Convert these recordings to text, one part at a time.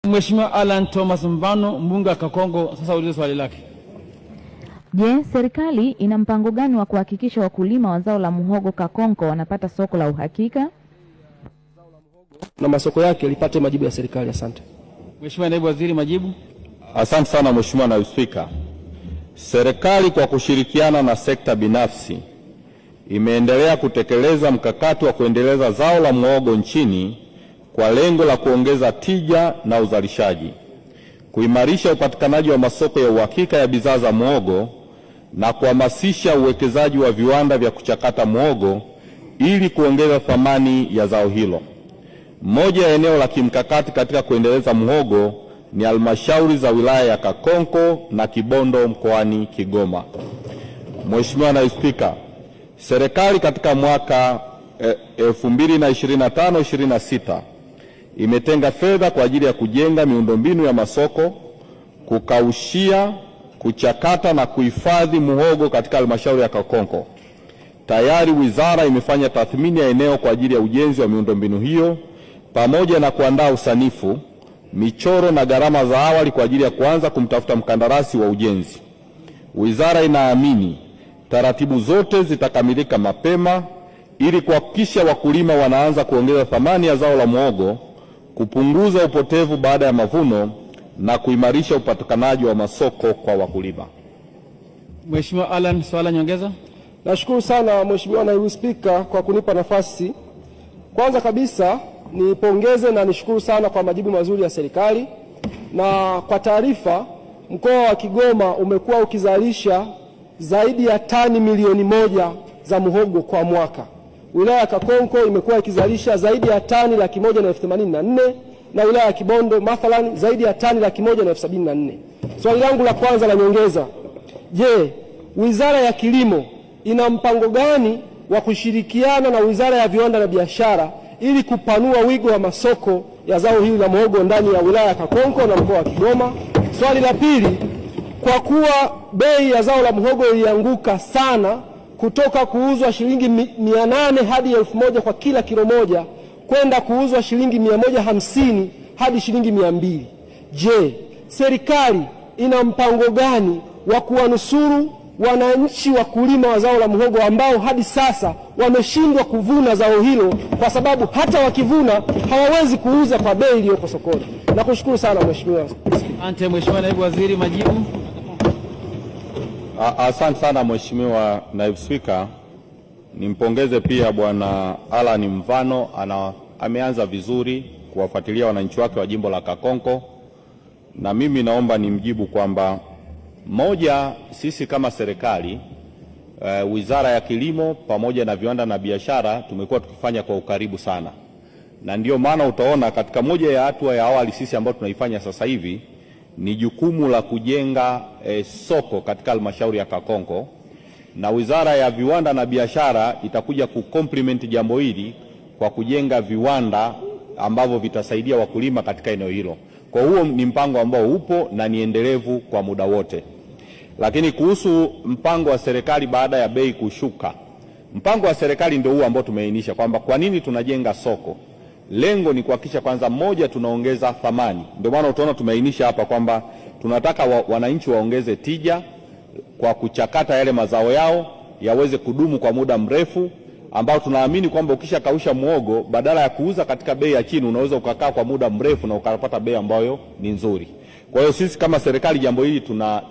Mheshimiwa Alan Thomas Mvano, mbunge wa Kakonko, sasa ulize swali lake. Je, serikali ina mpango gani wa kuhakikisha wakulima wa zao la muhogo Kakonko wanapata soko la uhakika na masoko yake lipate majibu ya serikali? Asante. Mheshimiwa Naibu Waziri, majibu. Asante sana Mheshimiwa Naibu Spika. Serikali kwa kushirikiana na sekta binafsi imeendelea kutekeleza mkakati wa kuendeleza zao la muhogo nchini kwa lengo la kuongeza tija na uzalishaji, kuimarisha upatikanaji wa masoko ya uhakika ya bidhaa za muhogo na kuhamasisha uwekezaji wa viwanda vya kuchakata muhogo ili kuongeza thamani ya zao hilo. Moja ya eneo la kimkakati katika kuendeleza muhogo ni halmashauri za wilaya ya Kakonko na Kibondo mkoani Kigoma. Mheshimiwa Naibu Spika, serikali katika mwaka 2025-26 imetenga fedha kwa ajili ya kujenga miundombinu ya masoko, kukaushia, kuchakata na kuhifadhi muhogo katika halmashauri ya Kakonko. Tayari wizara imefanya tathmini ya eneo kwa ajili ya ujenzi wa miundombinu hiyo pamoja na kuandaa usanifu, michoro na gharama za awali kwa ajili ya kuanza kumtafuta mkandarasi wa ujenzi. Wizara inaamini taratibu zote zitakamilika mapema ili kuhakikisha wakulima wanaanza kuongeza thamani ya zao la muhogo, kupunguza upotevu baada ya mavuno na kuimarisha upatikanaji wa masoko kwa wakulima. Mheshimiwa Alan, swala nyongeza. Nashukuru sana Mheshimiwa Naibu Spika kwa kunipa nafasi. Kwanza kabisa nipongeze na nishukuru sana kwa majibu mazuri ya serikali. Na kwa taarifa, mkoa wa Kigoma umekuwa ukizalisha zaidi ya tani milioni 1 za muhogo kwa mwaka. Wilaya ya Kakonko imekuwa ikizalisha zaidi ya tani 184,084 na wilaya ya Kibondo mathalan zaidi ya tani 174,074. Swali langu la kwanza la nyongeza, je, Wizara ya Kilimo ina mpango gani wa kushirikiana na Wizara ya Viwanda na Biashara ili kupanua wigo wa masoko ya zao hili la muhogo ndani ya wilaya ya Kakonko na mkoa wa Kigoma? Swali la pili, kwa kuwa bei ya zao la muhogo ilianguka sana kutoka kuuzwa shilingi 800 hadi 1000 kwa kila kilo moja kwenda kuuzwa shilingi 150 hadi shilingi 200, je, serikali ina mpango gani wa kuwanusuru wananchi wakulima wa zao la muhogo ambao hadi sasa wameshindwa kuvuna zao hilo kwa sababu hata wakivuna hawawezi kuuza kwa bei iliyoko sokoni? Nakushukuru sana Mheshimiwa. Asante Mheshimiwa Naibu Waziri, majibu. Asante sana Mheshimiwa Naibu Spika. Nimpongeze pia Bwana Alan Mvano, ameanza vizuri kuwafuatilia wananchi wake wa jimbo la Kakonko, na mimi naomba nimjibu kwamba moja, sisi kama serikali Wizara ya Kilimo pamoja na Viwanda na Biashara tumekuwa tukifanya kwa ukaribu sana, na ndio maana utaona katika moja ya hatua ya awali sisi ambao tunaifanya sasa hivi ni jukumu la kujenga soko katika halmashauri ya Kakonko, na Wizara ya Viwanda na Biashara itakuja kucomplement jambo hili kwa kujenga viwanda ambavyo vitasaidia wakulima katika eneo hilo. Kwa huo ni mpango ambao upo na ni endelevu kwa muda wote. Lakini kuhusu mpango wa serikali baada ya bei kushuka, mpango wa serikali ndio huo ambao tumeainisha kwamba kwa nini tunajenga soko. Lengo ni kuhakikisha kwanza, moja, tunaongeza thamani. Ndio maana utaona tumeainisha hapa kwamba tunataka wananchi waongeze tija kwa kuchakata yale mazao yao yaweze kudumu kwa muda mrefu, ambao tunaamini kwamba ukisha kausha muhogo badala ya kuuza katika bei ya chini unaweza ukakaa kwa muda mrefu na ukapata bei ambayo ni nzuri. Kwa hiyo sisi kama serikali jambo hili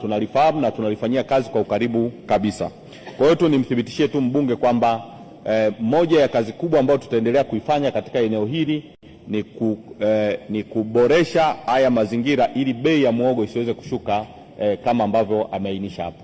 tunalifahamu na tunalifanyia kazi kwa ukaribu kabisa. Kwa hiyo tu nimthibitishie tu mbunge kwamba moja ya kazi kubwa ambayo tutaendelea kuifanya katika eneo hili ni kuboresha haya mazingira ili bei ya muhogo isiweze kushuka kama ambavyo ameainisha hapo.